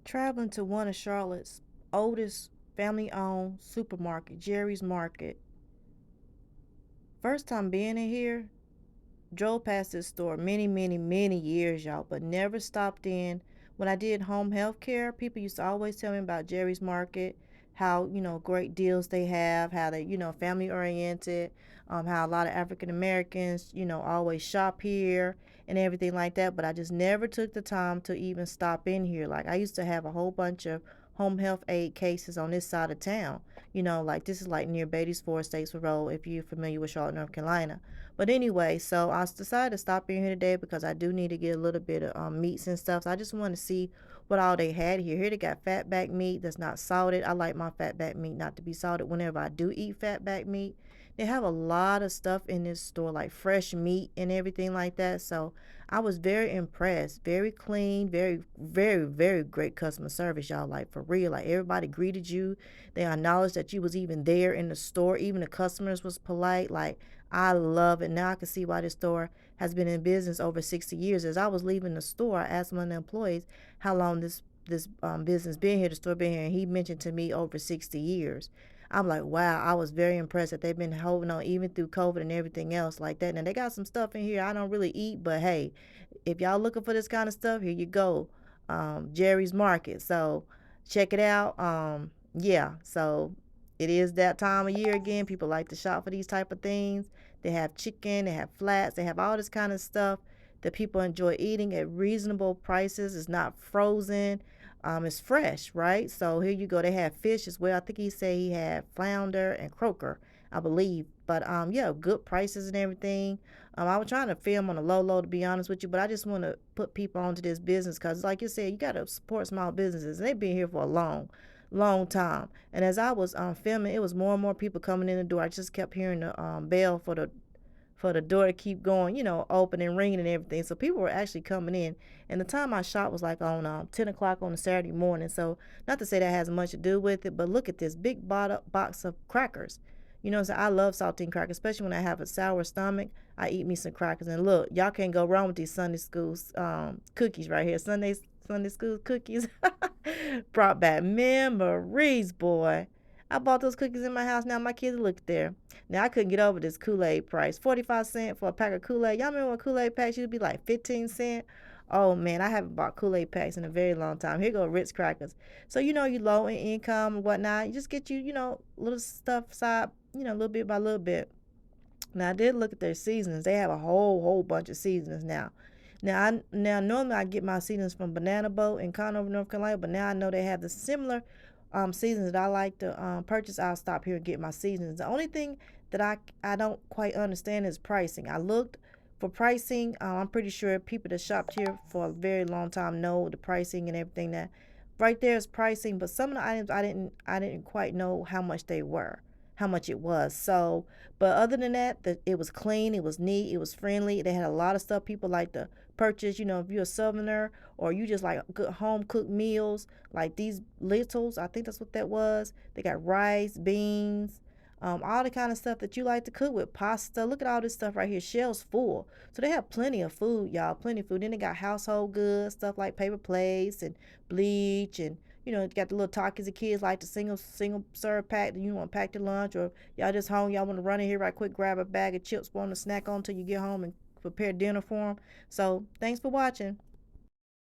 traveling to one of Charlotte's oldest family-owned supermarket, Jerry's Market. First time being in here, drove past this store many years, y'all, but never stopped in. When I did home health care, people used to always tell me about Jerry's Market, how, great deals they have, how they, family oriented, how a lot of African Americans, always shop here and everything like that. But I just never took the time to even stop in here. Like, I used to have a whole bunch of home health aid cases on this side of town. Like this is like near Beatty's Ford Statesville Road, if you're familiar with Charlotte, North Carolina. But anyway, so I decided to stop in here today because I do need to get a little bit of meats and stuff. So I just want to see what all they had here. Here they got fatback meat that's not salted. I like my fatback meat not to be salted whenever I do eat fatback meat. They have a lot of stuff in this store, like fresh meat and everything like that. So I was very impressed. Very clean, very great customer service, y'all. Like, for real. Like, everybody greeted you. They acknowledged that you was even there in the store. Even the customers was polite. Like, I love it. Now I can see why this store has been in business over 60 years. As I was leaving the store, I asked one of the employees how long this business been here, the store been here, and he mentioned to me over 60 years. I'm like, wow, I was very impressed that they've been holding on even through COVID and everything else like that. Now, they got some stuff in here I don't really eat, but hey, if y'all looking for this kind of stuff, here you go. Jerry's Market. So check it out. Yeah, so it is that time of year again. People like to shop for these type of things. They have chicken, they have flats, they have all this kind of stuff that people enjoy eating at reasonable prices. It's not frozen. It's fresh, right? So here you go. They have fish as well. I think he said he had flounder and croaker, I believe. But yeah, good prices and everything. I was trying to film on a low, to be honest with you, but I just want to put people onto this business because, like you said, you got to support small businesses. And they've been here for a long time. And as I was filming, it was more and more people coming in the door. I just kept hearing the bell for the door to keep going, open and ringing and everything. So people were actually coming in. And the time I shot was like on 10 o'clock on a Saturday morning. So not to say that has much to do with it, but look at this big box of crackers. So I love saltine crackers, especially when I have a sour stomach. I eat me some crackers. And look, y'all can't go wrong with these Sunday school cookies right here. Sunday school cookies brought back memories, boy. I bought those cookies in my house. Now my kids look there. Now I couldn't get over this Kool-Aid price. 45 cents for a pack of Kool-Aid. Y'all remember when Kool-Aid packs used to be like 15 cents? Oh man, I haven't bought Kool-Aid packs in a very long time. Here go Ritz crackers. So you low in income and whatnot. You just get little stuff side, little bit by little bit. Now I did look at their seasonings. They have a whole bunch of seasonings now. Now normally I get my seasonings from Banana Boat in Conover, North Carolina, but now I know they have the similar seasons that I like to purchase. I'll stop here and get my seasons. The only thing that I don't quite understand is pricing. I looked for pricing. I'm pretty sure people that shopped here for a very long time know the pricing and everything. That right there is pricing, but some of the items I didn't quite know how much they were, how much it was. So, but other than that, it was clean, it was neat, it was friendly. They had a lot of stuff people like to purchase. If you're a southerner or you just like good home cooked meals, like these littles, I think that's what that was. They got rice, beans, all the kind of stuff that you like to cook with, pasta. Look at all this stuff right here. Shelves full. So they have plenty of food, y'all. Plenty of food. Then they got household goods, stuff like paper plates and bleach, and got the little talkies the kids like, the single serve pack that you want to pack your lunch, or y'all just home, y'all want to run in here right quick, grab a bag of chips, want to snack on until you get home and prepare dinner for them. So thanks for watching.